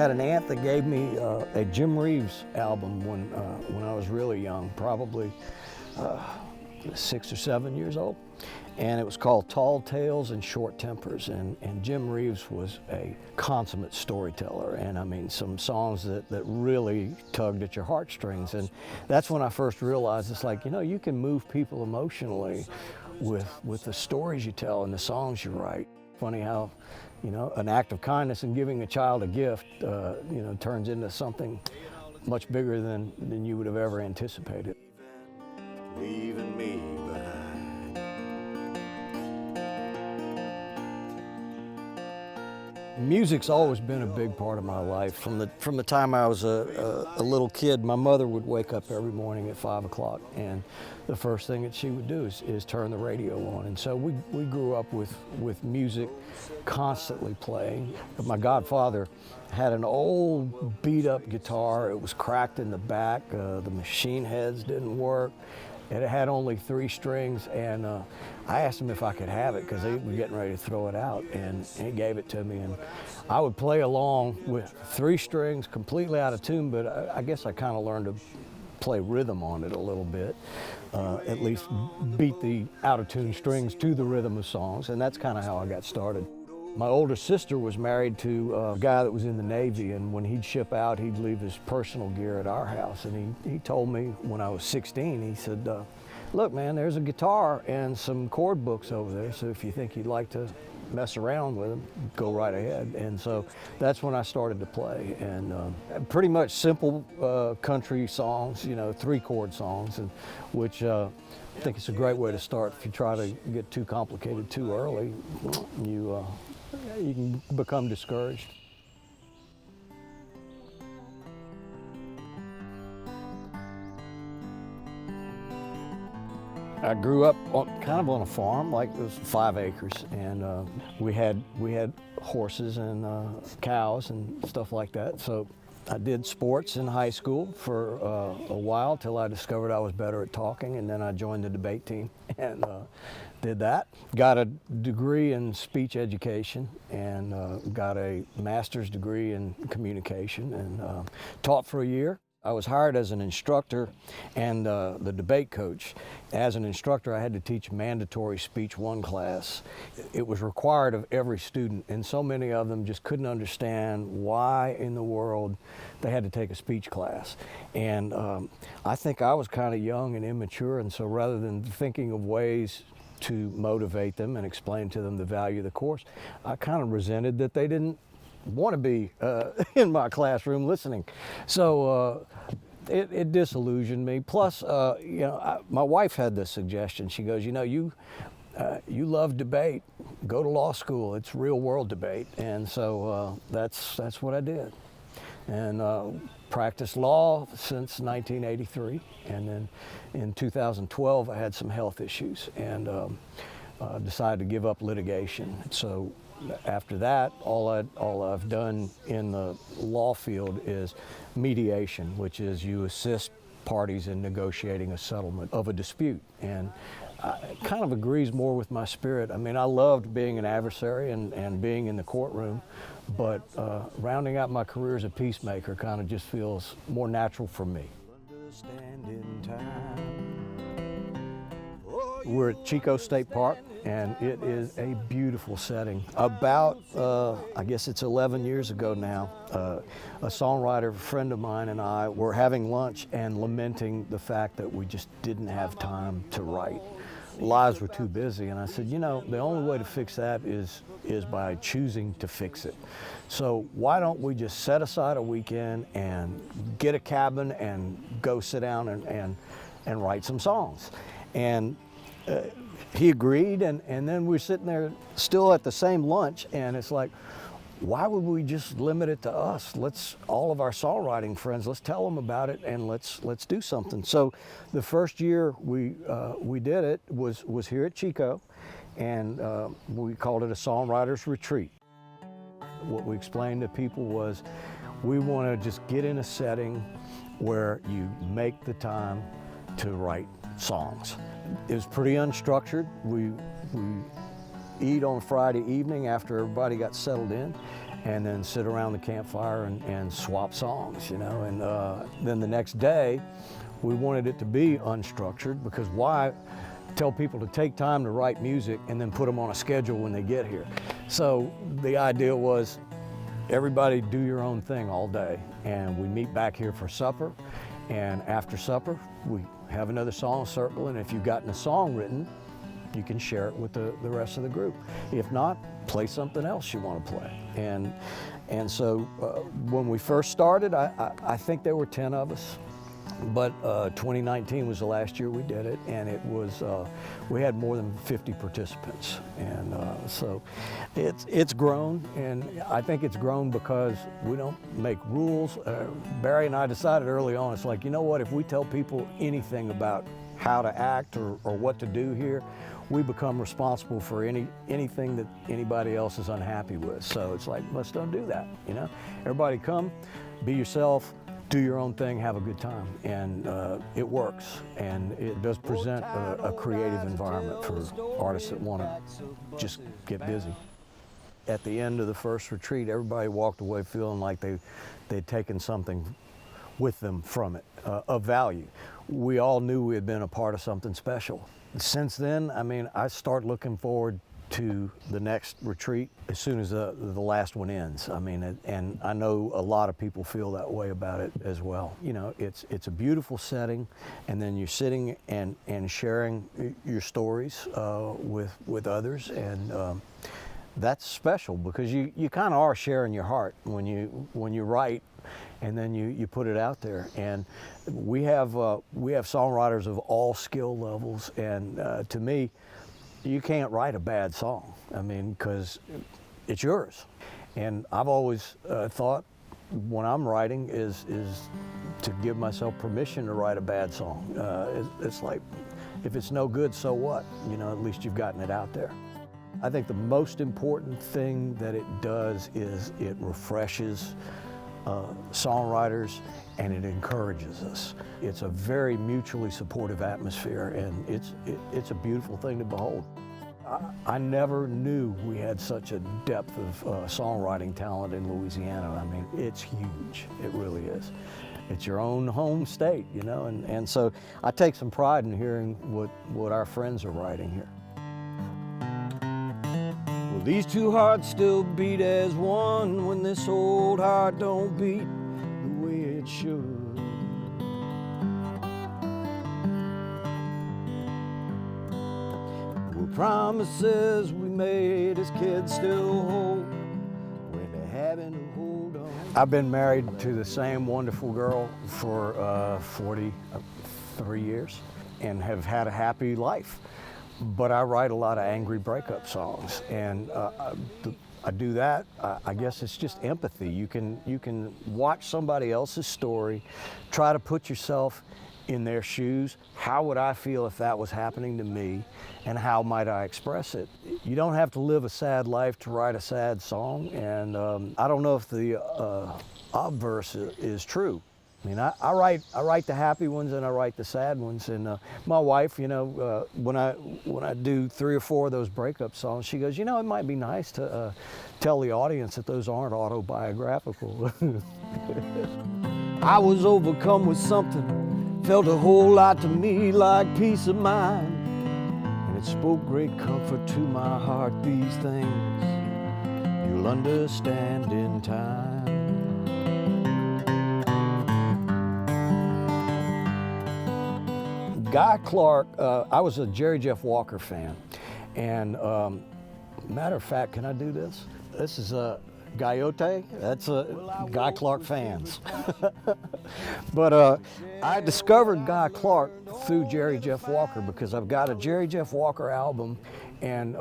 had an aunt that gave me a Jim Reeves album when I was really young, probably 6 or 7 years old. And it was called Tall Tales and Short Tempers, and Jim Reeves was a consummate storyteller, and I mean some songs that really tugged at your heartstrings. And that's when I first realized it's like, you know, you can move people emotionally with the stories you tell and the songs you write. Funny how, you know, an act of kindness and giving a child a gift, you know, turns into something much bigger than you would have ever anticipated. Leaving me behind. Music's always been a big part of my life. From the time I was a little kid, my mother would wake up every morning at 5 o'clock, and the first thing that she would do is turn the radio on. And so we grew up with music constantly playing. My godfather had an old beat-up guitar. It was cracked in the back. The machine heads didn't work. It had only 3 strings, and I asked him if I could have it because they were getting ready to throw it out, and he gave it to me. And I would play along with 3 strings, completely out of tune, but I guess I kind of learned to play rhythm on it a little bit, at least beat the out-of-tune strings to the rhythm of songs, and that's kind of how I got started. My older sister was married to a guy that was in the Navy, and when he'd ship out, he'd leave his personal gear at our house. And he told me when I was 16, he said, look, man, there's a guitar and some chord books over there, so if you think you'd like to mess around with them, go right ahead. And so that's when I started to play. And pretty much simple country songs, you know, 3-chord songs, and which I think it's a great way to start. If you try to get too complicated too early, you can become discouraged. I grew up kind of on a farm, like it was 5 acres, and we had horses and cows and stuff like that. So I did sports in high school for a while till I discovered I was better at talking, and then I joined the debate team and did that. Got a degree in speech education and got a master's degree in communication, and taught for a year. I was hired as an instructor and the debate coach. As an instructor, I had to teach mandatory Speech 1 class. It was required of every student, and so many of them just couldn't understand why in the world they had to take a speech class. And I think I was kind of young and immature, and so rather than thinking of ways to motivate them and explain to them the value of the course, I kind of resented that they didn't want to be in my classroom listening. So it disillusioned me. Plus, you know, my wife had this suggestion. She goes, you know, you love debate, go to law school. It's real world debate. And so that's what I did. And practiced law since 1983. And then in 2012, I had some health issues and decided to give up litigation. So after that, all I've done in the law field is mediation, which is you assist parties in negotiating a settlement of a dispute. And it kind of agrees more with my spirit. I mean, I loved being an adversary and being in the courtroom, but rounding out my career as a peacemaker kind of just feels more natural for me. We're at Chicot State Park, and it is a beautiful setting. About, I guess it's 11 years ago now, a songwriter friend of mine and I were having lunch and lamenting the fact that we just didn't have time to write. Lives were too busy, and I said, you know, the only way to fix that is by choosing to fix it. So why don't we just set aside a weekend and get a cabin and go sit down and write some songs? And he agreed, and then we're sitting there still at the same lunch, and it's like, why would we just limit it to us? Let's, all of our songwriting friends, let's tell them about it, and let's do something. So the first year we did it was here at Chicot, and we called it a Songwriters Retreat. What we explained to people was, we want to just get in a setting where you make the time to write songs. It was pretty unstructured. We eat on Friday evening after everybody got settled in, and then sit around the campfire and swap songs, you know. And then the next day, we wanted it to be unstructured, because why tell people to take time to write music and then put them on a schedule when they get here? So the idea was, everybody do your own thing all day, and we meet back here for supper, and after supper we have another song circle, and if you've gotten a song written, you can share it with the rest of the group. If not, play something else you want to play. And so when we first started, I think there were 10 of us. But 2019 was the last year we did it, and it was, we had more than 50 participants. And so it's grown, and I think it's grown because we don't make rules. Barry and I decided early on, it's like, you know what, if we tell people anything about how to act or what to do here, we become responsible for anything that anybody else is unhappy with. So it's like, let's don't do that, you know? Everybody come, be yourself, do your own thing, have a good time, and it works, and it does present a creative environment for artists that want to just get busy. At the end of the first retreat, everybody walked away feeling like they'd taken something with them from it, of value. We all knew we had been a part of something special. Since then, I mean, I start looking forward to the next retreat as soon as the last one ends. I mean, and I know a lot of people feel that way about it as well. You know, it's a beautiful setting, and then you're sitting and sharing your stories with others, and that's special, because you kind of are sharing your heart when you write, and then you put it out there. And we have songwriters of all skill levels, and to me, you can't write a bad song. I mean, because it's yours. And I've always thought, when I'm writing, is to give myself permission to write a bad song. It's like, if it's no good, so what? You know, at least you've gotten it out there. I think the most important thing that it does is it refreshes songwriters, and it encourages us. It's a very mutually supportive atmosphere, and it's a beautiful thing to behold. I never knew we had such a depth of songwriting talent in Louisiana. I mean, it's huge. It really is. It's your own home state, you know, and so I take some pride in hearing what our friends are writing here. Well, these two hearts still beat as one when this old heart don't beat the way it should. Well, promises we made as kids still hold when they're having to hold on. I've been married to the same wonderful girl for 43 years and have had a happy life. But I write a lot of angry breakup songs, and I do that. I guess it's just empathy. You can watch somebody else's story, try to put yourself in their shoes. How would I feel if that was happening to me, and how might I express it? You don't have to live a sad life to write a sad song, and I don't know if the obverse is true. I mean, I write the happy ones and I write the sad ones. And my wife, you know, when I do 3 or 4 of those breakup songs, she goes, you know, it might be nice to tell the audience that those aren't autobiographical. I was overcome with something, felt a whole lot to me like peace of mind, and it spoke great comfort to my heart. These things you'll understand in time. Guy Clark, I was a Jerry Jeff Walker fan, and matter of fact, can I do this? This is a Gaiote. That's a Guy Clark fans. But I discovered Guy Clark through Jerry Jeff Walker, because I've got a Jerry Jeff Walker album, and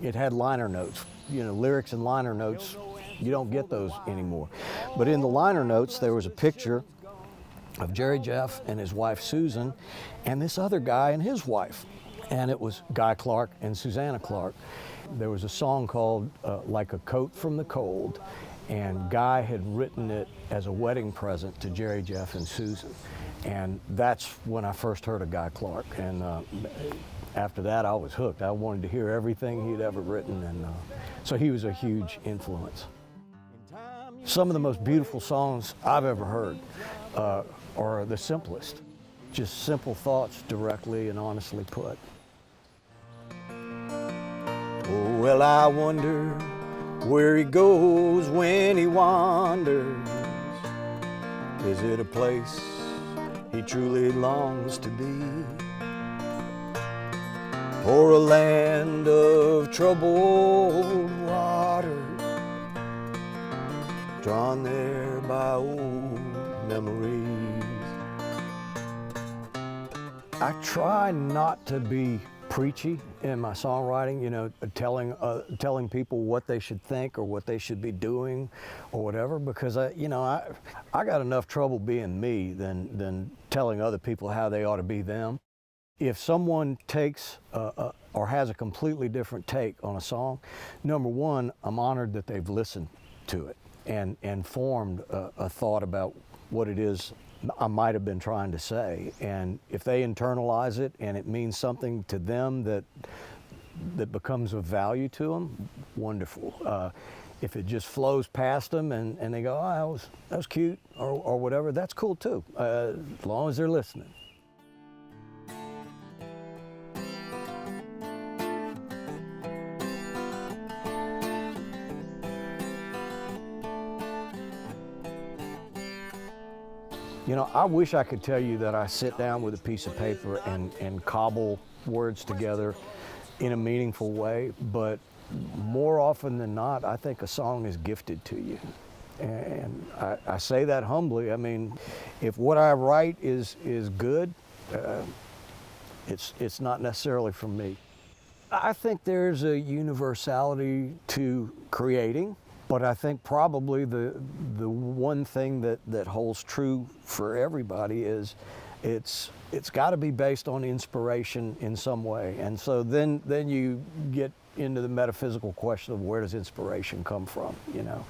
it had liner notes, you know, lyrics and liner notes. You don't get those anymore. But in the liner notes, there was a picture of Jerry Jeff and his wife Susan, and this other guy and his wife. And it was Guy Clark and Susanna Clark. There was a song called Like a Coat from the Cold, and Guy had written it as a wedding present to Jerry Jeff and Susan. And that's when I first heard of Guy Clark. And after that, I was hooked. I wanted to hear everything he'd ever written, and so he was a huge influence. Some of the most beautiful songs I've ever heard are the simplest. Just simple thoughts directly and honestly put. Oh, well, I wonder where he goes when he wanders. Is it a place he truly longs to be? Or a land of troubled water, drawn there by old memories? I try not to be preachy in my songwriting, you know, telling people what they should think or what they should be doing or whatever, because I got enough trouble being me than telling other people how they ought to be them. If someone takes or has a completely different take on a song, number one, I'm honored that they've listened to it and formed a thought about what it is I might have been trying to say. And if they internalize it and it means something to them that becomes of value to them, wonderful. If it just flows past them and they go, oh, that was cute or whatever, that's cool too, as long as they're listening. You know, I wish I could tell you that I sit down with a piece of paper and cobble words together in a meaningful way, but more often than not, I think a song is gifted to you. And I say that humbly. I mean, if what I write is good, it's not necessarily from me. I think there's a universality to creating. But I think probably the one thing that holds true for everybody is it's got to be based on inspiration in some way. And so then you get into the metaphysical question of where does inspiration come from, you know.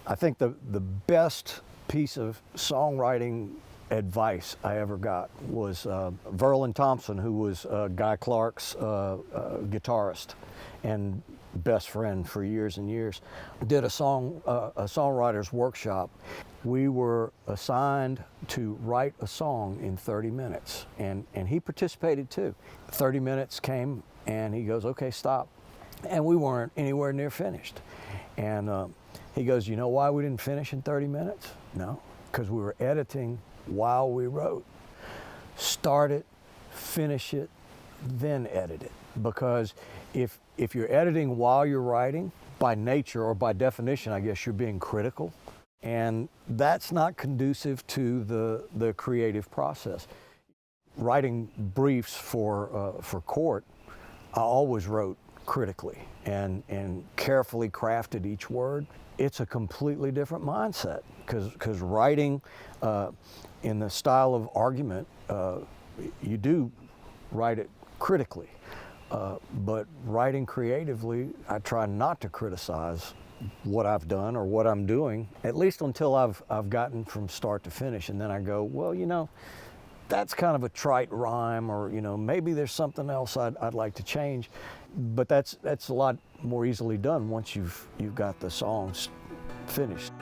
I think the best piece of songwriting advice I ever got was Verlin Thompson, who was Guy Clark's guitarist and best friend for years and years, did a songwriters workshop. We were assigned to write a song in 30 minutes, and he participated too. 30 minutes came, and he goes, okay, stop. And we weren't anywhere near finished. And he goes, you know why we didn't finish in 30 minutes? No, because we were editing while we wrote. Start it, finish it, then edit it. Because if you're editing while you're writing, by nature or by definition, I guess you're being critical, and that's not conducive to the creative process. Writing briefs for court, I always wrote critically and carefully crafted each word. It's a completely different mindset because writing in the style of argument, you do write it critically. But writing creatively, I try not to criticize what I've done or what I'm doing, at least until I've gotten from start to finish. And then I go, well, you know, that's kind of a trite rhyme, or, you know, maybe there's something else I'd like to change. But that's a lot more easily done once you've got the songs finished.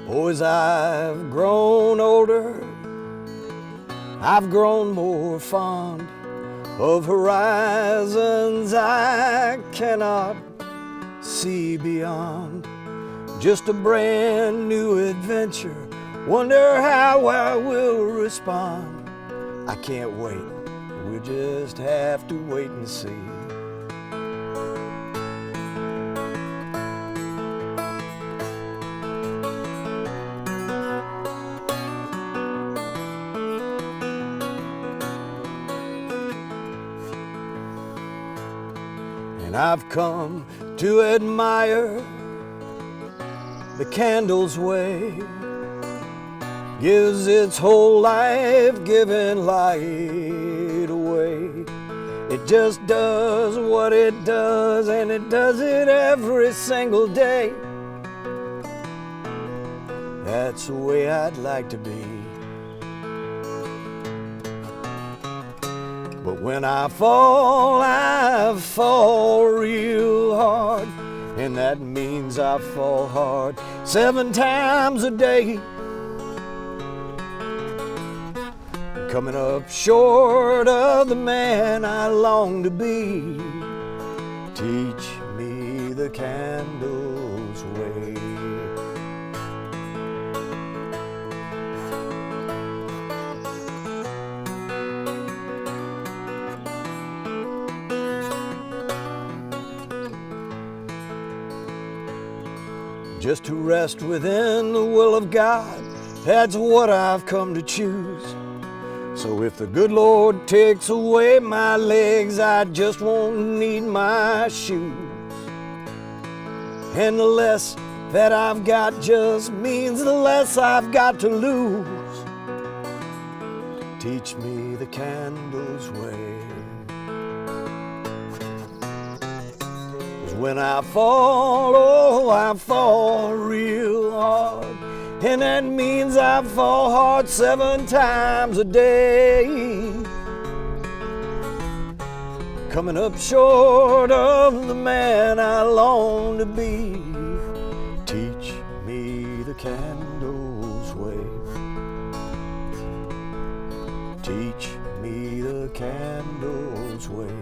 Oh, as I've grown older, I've grown more fond of horizons I cannot see beyond. Just a brand new adventure, wonder how I will respond. I can't wait, we'll just have to wait and see. And I've come to admire the candle's way, gives its whole life-giving light away. It just does what it does, and it does it every single day. That's the way I'd like to be. But When I fall real hard, and that means I fall hard 7 times a day. Coming up short of the man I long to be. Teach me the candle's way. Just to rest within the will of God, that's what I've come to choose. So if the good Lord takes away my legs, I just won't need my shoes. And the less that I've got just means the less I've got to lose. Teach me the candle's way. 'Cause when I fall, oh, I fall real hard. And that means I fall hard 7 times a day. Coming up short of the man I long to be. Teach me the candle's way. Teach me the candle's way.